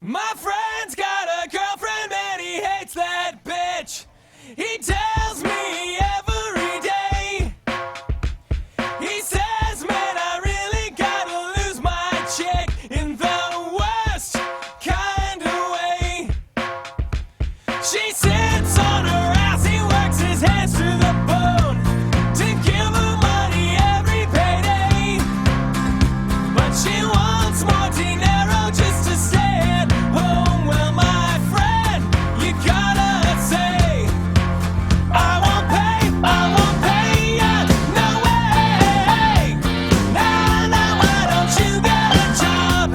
My friend's got a girlfriend and he hates that bitch. He tells me every day. He says, man, I really gotta lose my chick in the worst kind of way. She sits on her ass, he works his hands to the bone to give her money every payday. But she wants more dinero just to stay at home. Well, my friend, you gotta say, I won't pay ya, no way. Nah, nah, why don't you get a job?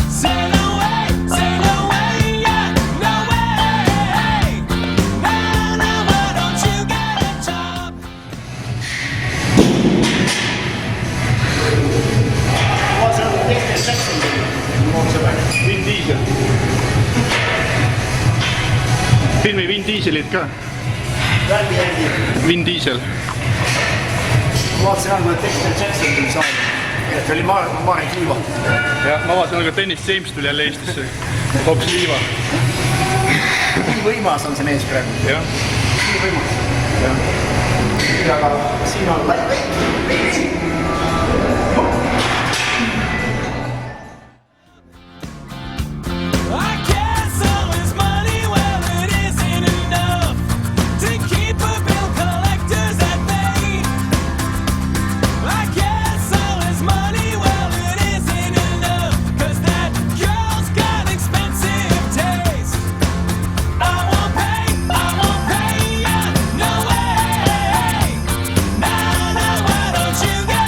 Say no way, yeah, no way. Nah, nah, why don't you get a job? Vin Diesel. Filmi Vin Dieselit ka. Vin Diesel. Vaatasin ainult, et Dexter Jackson tuli saada. Et oli Mare Kiiva. Ja ma vaatasin, aga Dennis James tuli jälle Eestisse. Hops liiva. Nii võimas on see mees praegu. Ja. Nii võimas. Ja. Aga siin on veitsi. I guess all his money, well, it isn't enough to keep a bill collectors at bay. I guess all his money, well, it isn't enough, 'cause that girl's got expensive taste. I won't pay ya, no way. Nah, nah, why don't you get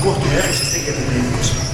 kohtume järgmises tegevjuhiliigus.